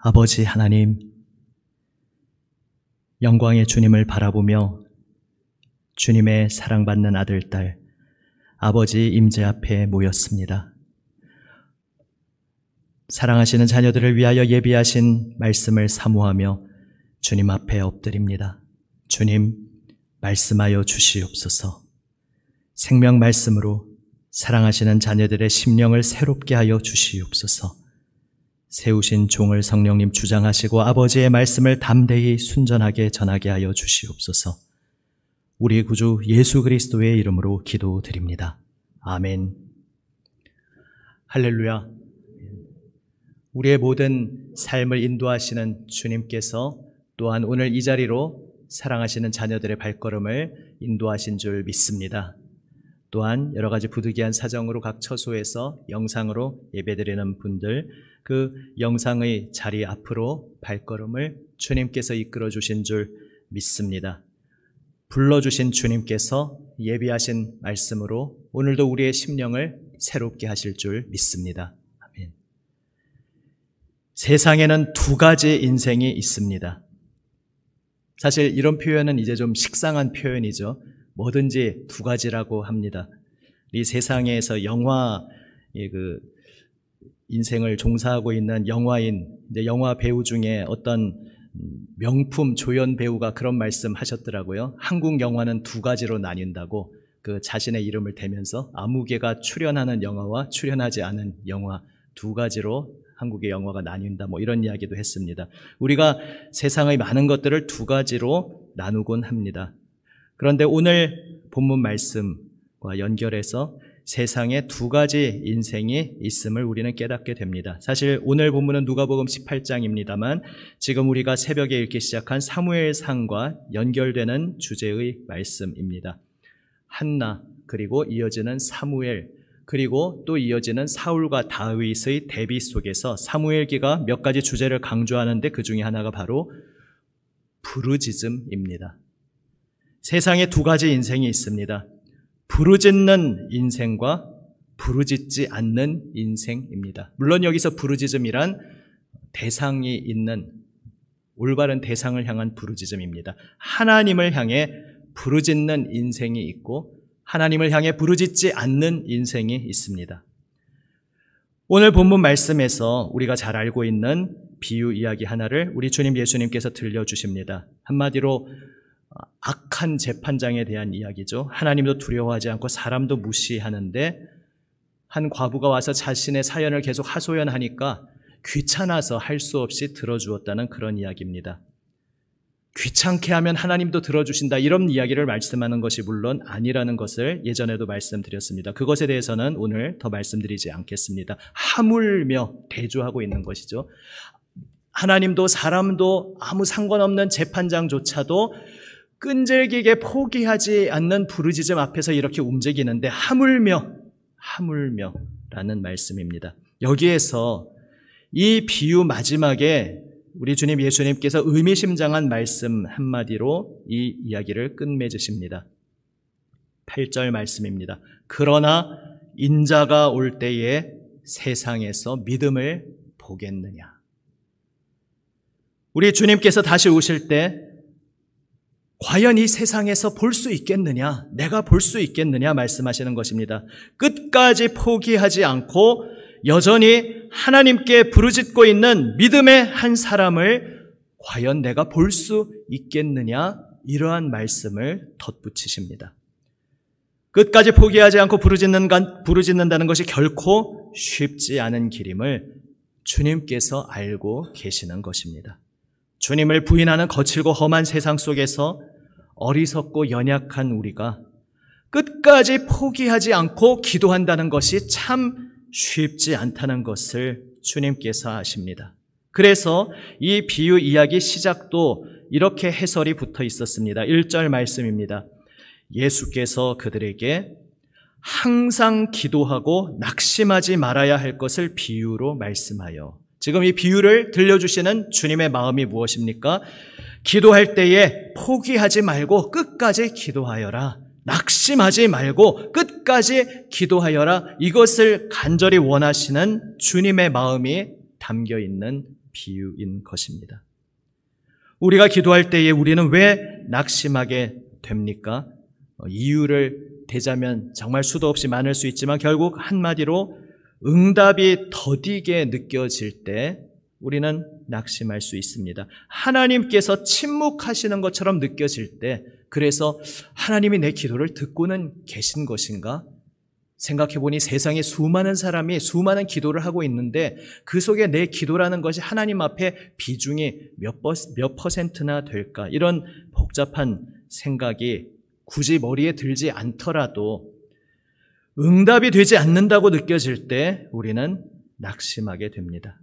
아버지 하나님, 영광의 주님을 바라보며 주님의 사랑받는 아들, 딸, 아버지 임재 앞에 모였습니다. 사랑하시는 자녀들을 위하여 예비하신 말씀을 사모하며 주님 앞에 엎드립니다. 주님, 말씀하여 주시옵소서. 생명 말씀으로 사랑하시는 자녀들의 심령을 새롭게 하여 주시옵소서. 세우신 종을 성령님 주장하시고 아버지의 말씀을 담대히 순전하게 전하게 하여 주시옵소서. 우리 구주 예수 그리스도의 이름으로 기도드립니다. 아멘. 할렐루야. 우리의 모든 삶을 인도하시는 주님께서 또한 오늘 이 자리로 사랑하시는 자녀들의 발걸음을 인도하신 줄 믿습니다. 또한 여러 가지 부득이한 사정으로 각 처소에서 영상으로 예배드리는 분들, 그 영상의 자리 앞으로 발걸음을 주님께서 이끌어 주신 줄 믿습니다. 불러주신 주님께서 예비하신 말씀으로 오늘도 우리의 심령을 새롭게 하실 줄 믿습니다. 아멘. 세상에는 두 가지 인생이 있습니다. 사실 이런 표현은 이제 좀 식상한 표현이죠. 뭐든지 두 가지라고 합니다. 이 세상에서 인생을 종사하고 있는 영화인, 이제 영화 배우 중에 어떤 명품 조연 배우가 그런 말씀 하셨더라고요. 한국 영화는 두 가지로 나뉜다고, 그 자신의 이름을 대면서 아무개가 출연하는 영화와 출연하지 않은 영화 두 가지로 한국의 영화가 나뉜다, 뭐 이런 이야기도 했습니다. 우리가 세상의 많은 것들을 두 가지로 나누곤 합니다. 그런데 오늘 본문 말씀과 연결해서 세상에 두 가지 인생이 있음을 우리는 깨닫게 됩니다. 사실 오늘 본문은 누가복음 18장입니다만 지금 우리가 새벽에 읽기 시작한 사무엘상과 연결되는 주제의 말씀입니다. 한나, 그리고 이어지는 사무엘, 그리고 또 이어지는 사울과 다윗의 대비 속에서 사무엘기가 몇 가지 주제를 강조하는데 그 중에 하나가 바로 부르짖음입니다. 세상에 두 가지 인생이 있습니다. 부르짖는 인생과 부르짖지 않는 인생입니다. 물론 여기서 부르짖음이란 대상이 있는 올바른 대상을 향한 부르짖음입니다. 하나님을 향해 부르짖는 인생이 있고 하나님을 향해 부르짖지 않는 인생이 있습니다. 오늘 본문 말씀에서 우리가 잘 알고 있는 비유 이야기 하나를 우리 주님 예수님께서 들려주십니다. 한마디로 악한 재판장에 대한 이야기죠. 하나님도 두려워하지 않고 사람도 무시하는데 한 과부가 와서 자신의 사연을 계속 하소연하니까 귀찮아서 할 수 없이 들어주었다는 그런 이야기입니다. 귀찮게 하면 하나님도 들어주신다, 이런 이야기를 말씀하는 것이 물론 아니라는 것을 예전에도 말씀드렸습니다. 그것에 대해서는 오늘 더 말씀드리지 않겠습니다. 하물며 대조하고 있는 것이죠. 하나님도 사람도 아무 상관없는 재판장조차도 끈질기게 포기하지 않는 부르짖음 앞에서 이렇게 움직이는데 하물며라는 말씀입니다. 여기에서 이 비유 마지막에 우리 주님 예수님께서 의미심장한 말씀 한마디로 이 이야기를 끝맺으십니다. 8절 말씀입니다. 그러나 인자가 올 때에 세상에서 믿음을 보겠느냐. 우리 주님께서 다시 오실 때 과연 이 세상에서 볼 수 있겠느냐, 내가 볼 수 있겠느냐 말씀하시는 것입니다. 끝까지 포기하지 않고 여전히 하나님께 부르짖고 있는 믿음의 한 사람을 과연 내가 볼 수 있겠느냐, 이러한 말씀을 덧붙이십니다. 끝까지 포기하지 않고 부르짖는다는 것이 결코 쉽지 않은 길임을 주님께서 알고 계시는 것입니다. 주님을 부인하는 거칠고 험한 세상 속에서 어리석고 연약한 우리가 끝까지 포기하지 않고 기도한다는 것이 참 쉽지 않다는 것을 주님께서 아십니다. 그래서 이 비유 이야기 시작도 이렇게 해설이 붙어 있었습니다. 1절 말씀입니다. 예수께서 그들에게 항상 기도하고 낙심하지 말아야 할 것을 비유로 말씀하여. 지금 이 비유를 들려주시는 주님의 마음이 무엇입니까? 기도할 때에 포기하지 말고 끝까지 기도하여라. 낙심하지 말고 끝까지 기도하여라. 이것을 간절히 원하시는 주님의 마음이 담겨 있는 비유인 것입니다. 우리가 기도할 때에 우리는 왜 낙심하게 됩니까? 이유를 대자면 정말 수도 없이 많을 수 있지만 결국 한마디로 응답이 더디게 느껴질 때 우리는 낙심할 수 있습니다. 하나님께서 침묵하시는 것처럼 느껴질 때, 그래서 하나님이 내 기도를 듣고는 계신 것인가? 생각해보니 세상에 수많은 사람이 수많은 기도를 하고 있는데 그 속에 내 기도라는 것이 하나님 앞에 비중이 몇 퍼센트나 될까? 이런 복잡한 생각이 굳이 머리에 들지 않더라도 응답이 되지 않는다고 느껴질 때 우리는 낙심하게 됩니다.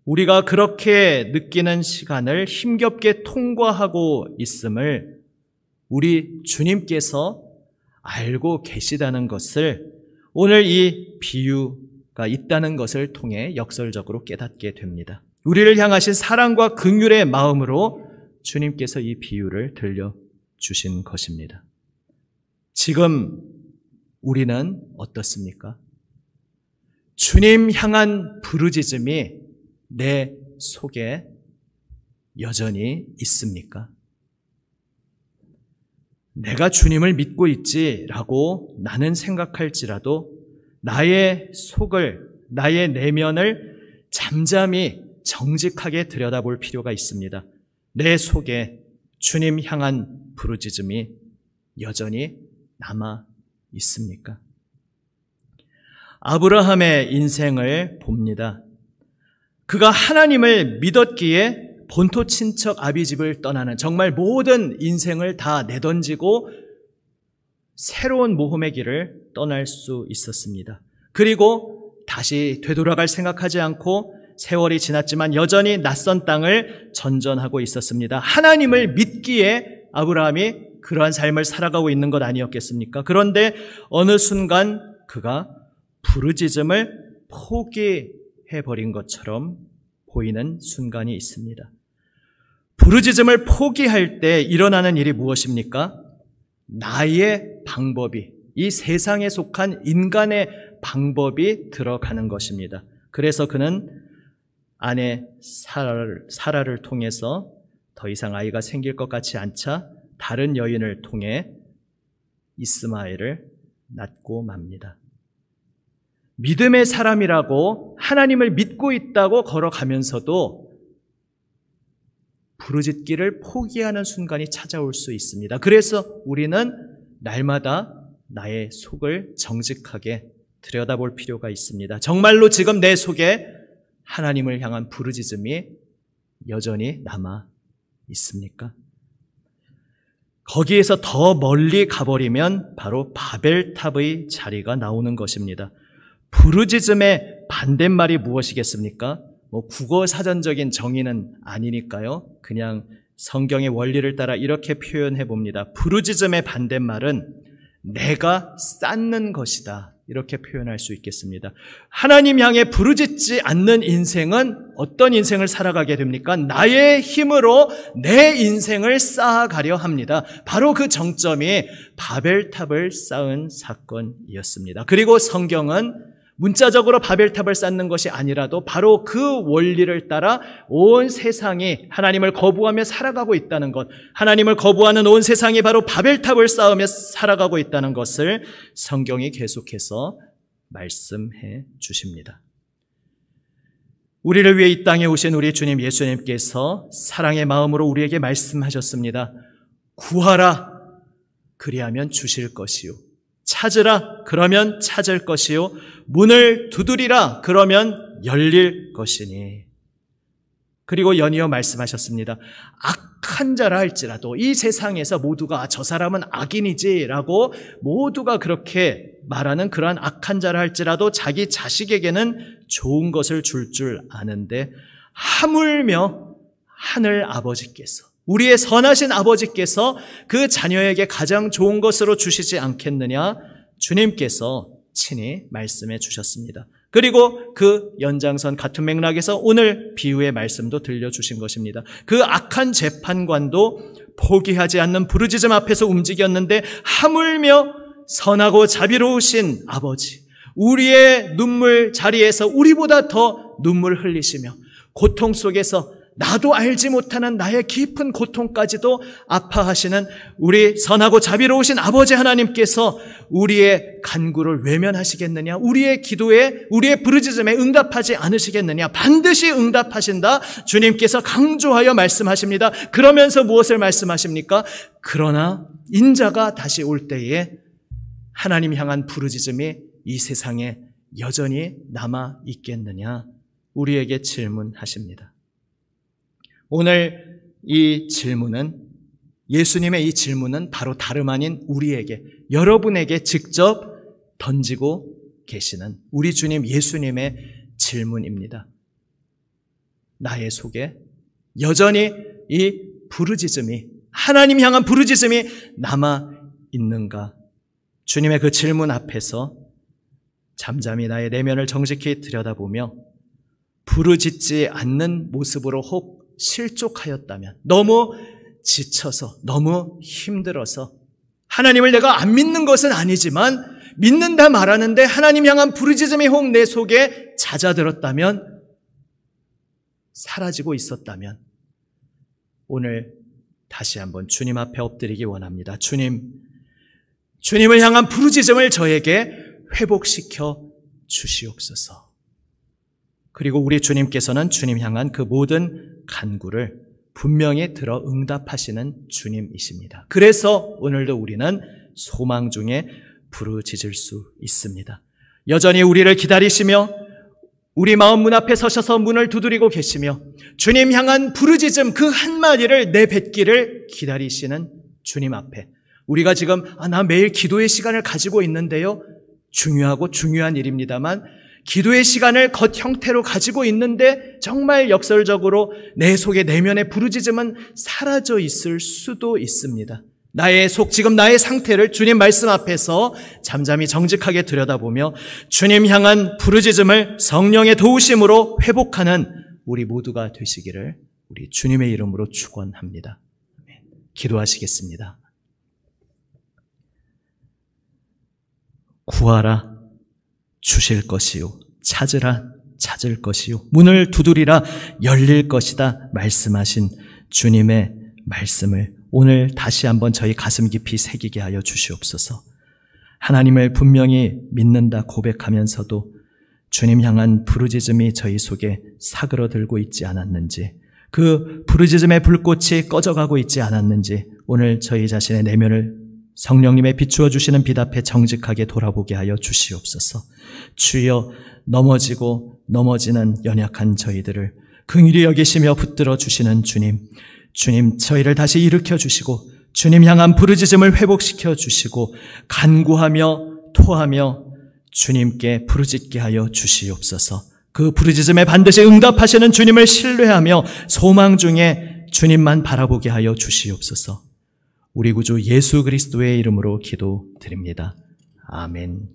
우리가 그렇게 느끼는 시간을 힘겹게 통과하고 있음을 우리 주님께서 알고 계시다는 것을 오늘 이 비유가 있다는 것을 통해 역설적으로 깨닫게 됩니다. 우리를 향하신 사랑과 긍휼의 마음으로 주님께서 이 비유를 들려주신 것입니다. 지금 우리는 어떻습니까? 주님 향한 부르짖음이 내 속에 여전히 있습니까? 내가 주님을 믿고 있지라고 나는 생각할지라도 나의 속을, 나의 내면을 잠잠히 정직하게 들여다볼 필요가 있습니다. 내 속에 주님 향한 부르짖음이 여전히 남아 있습니까? 아브라함의 인생을 봅니다. 그가 하나님을 믿었기에 본토 친척 아비집을 떠나는 정말 모든 인생을 다 내던지고 새로운 모험의 길을 떠날 수 있었습니다. 그리고 다시 되돌아갈 생각하지 않고 세월이 지났지만 여전히 낯선 땅을 전전하고 있었습니다. 하나님을 믿기에 아브라함이 그러한 삶을 살아가고 있는 것 아니었겠습니까? 그런데 어느 순간 그가 부르짖음을 포기해버린 것처럼 보이는 순간이 있습니다. 부르짖음을 포기할 때 일어나는 일이 무엇입니까? 나의 방법이, 이 세상에 속한 인간의 방법이 들어가는 것입니다. 그래서 그는 아내 사라를 통해서 더 이상 아이가 생길 것 같지 않자 다른 여인을 통해 이스마엘을 낳고 맙니다. 믿음의 사람이라고 하나님을 믿고 있다고 걸어가면서도 부르짖기를 포기하는 순간이 찾아올 수 있습니다. 그래서 우리는 날마다 나의 속을 정직하게 들여다볼 필요가 있습니다. 정말로 지금 내 속에 하나님을 향한 부르짖음이 여전히 남아 있습니까? 거기에서 더 멀리 가버리면 바로 바벨탑의 자리가 나오는 것입니다. 부르짖음의 반대말이 무엇이겠습니까? 국어 사전적인 정의는 아니니까요. 그냥 성경의 원리를 따라 이렇게 표현해 봅니다. 부르짖음의 반대말은 내가 쌓는 것이다. 이렇게 표현할 수 있겠습니다. 하나님 향해 부르짖지 않는 인생은 어떤 인생을 살아가게 됩니까? 나의 힘으로 내 인생을 쌓아가려 합니다. 바로 그 정점이 바벨탑을 쌓은 사건이었습니다. 그리고 성경은 문자적으로 바벨탑을 쌓는 것이 아니라도 바로 그 원리를 따라 온 세상이 하나님을 거부하며 살아가고 있다는 것, 하나님을 거부하는 온 세상이 바로 바벨탑을 쌓으며 살아가고 있다는 것을 성경이 계속해서 말씀해 주십니다. 우리를 위해 이 땅에 오신 우리 주님 예수님께서 사랑의 마음으로 우리에게 말씀하셨습니다. 구하라, 그리하면 주실 것이요. 찾으라, 그러면 찾을 것이요. 문을 두드리라, 그러면 열릴 것이니. 그리고 연이어 말씀하셨습니다. 악한 자라 할지라도 이 세상에서 모두가 저 사람은 악인이지라고 모두가 그렇게 말하는 그러한 악한 자라 할지라도 자기 자식에게는 좋은 것을 줄 아는데 하물며 하늘 아버지께서, 우리의 선하신 아버지께서 그 자녀에게 가장 좋은 것으로 주시지 않겠느냐? 주님께서 친히 말씀해 주셨습니다. 그리고 그 연장선 같은 맥락에서 오늘 비유의 말씀도 들려주신 것입니다. 그 악한 재판관도 포기하지 않는 부르짖음 앞에서 움직였는데 하물며 선하고 자비로우신 아버지, 우리의 눈물 자리에서 우리보다 더 눈물 흘리시며 고통 속에서 나도 알지 못하는 나의 깊은 고통까지도 아파하시는 우리 선하고 자비로우신 아버지 하나님께서 우리의 간구를 외면하시겠느냐? 우리의 기도에, 우리의 부르짖음에 응답하지 않으시겠느냐? 반드시 응답하신다. 주님께서 강조하여 말씀하십니다. 그러면서 무엇을 말씀하십니까? 그러나 인자가 다시 올 때에 하나님 향한 부르짖음이 이 세상에 여전히 남아 있겠느냐? 우리에게 질문하십니다. 오늘 이 질문은, 예수님의 이 질문은 바로 다름 아닌 우리에게, 여러분에게 직접 던지고 계시는 우리 주님 예수님의 질문입니다. 나의 속에 여전히 이 부르짖음이, 하나님 향한 부르짖음이 남아 있는가? 주님의 그 질문 앞에서 잠잠히 나의 내면을 정직히 들여다보며 부르짖지 않는 모습으로 혹 실족하였다면, 너무 지쳐서, 너무 힘들어서, 하나님을 내가 안 믿는 것은 아니지만 믿는다 말하는데 하나님 향한 부르짖음이 혹 내 속에 잦아들었다면, 사라지고 있었다면, 오늘 다시 한번 주님 앞에 엎드리기 원합니다. 주님을 향한 부르짖음을 저에게 회복시켜 주시옵소서. 그리고 우리 주님께서는 주님 향한 그 모든 간구를 분명히 들어 응답하시는 주님이십니다. 그래서 오늘도 우리는 소망 중에 부르짖을 수 있습니다. 여전히 우리를 기다리시며 우리 마음 문 앞에 서셔서 문을 두드리고 계시며 주님 향한 부르짖음 그 한마디를 내뱉기를 기다리시는 주님 앞에 우리가 지금 나 매일 기도의 시간을 가지고 있는데요. 중요하고 중요한 일입니다만 기도의 시간을 겉 형태로 가지고 있는데 정말 역설적으로 내 속의 내면의 부르짖음은 사라져 있을 수도 있습니다. 나의 속, 지금 나의 상태를 주님 말씀 앞에서 잠잠히 정직하게 들여다보며 주님 향한 부르짖음을 성령의 도우심으로 회복하는 우리 모두가 되시기를 우리 주님의 이름으로 축원합니다. 기도하시겠습니다. 구하라 주실 것이요, 찾으라 찾을 것이요, 문을 두드리라 열릴 것이다 말씀하신 주님의 말씀을 오늘 다시 한번 저희 가슴 깊이 새기게 하여 주시옵소서. 하나님을 분명히 믿는다 고백하면서도 주님 향한 부르짖음이 저희 속에 사그러들고 있지 않았는지, 그 부르짖음의 불꽃이 꺼져가고 있지 않았는지 오늘 저희 자신의 내면을 성령님의 비추어 주시는 빛 앞에 정직하게 돌아보게 하여 주시옵소서. 주여, 넘어지고 넘어지는 연약한 저희들을 긍휼히 여기시며 붙들어 주시는 주님 저희를 다시 일으켜 주시고 주님 향한 부르짖음을 회복시켜 주시고 간구하며 토하며 주님께 부르짖게 하여 주시옵소서. 그 부르짖음에 반드시 응답하시는 주님을 신뢰하며 소망 중에 주님만 바라보게 하여 주시옵소서. 우리 구주 예수 그리스도의 이름으로 기도드립니다. 아멘.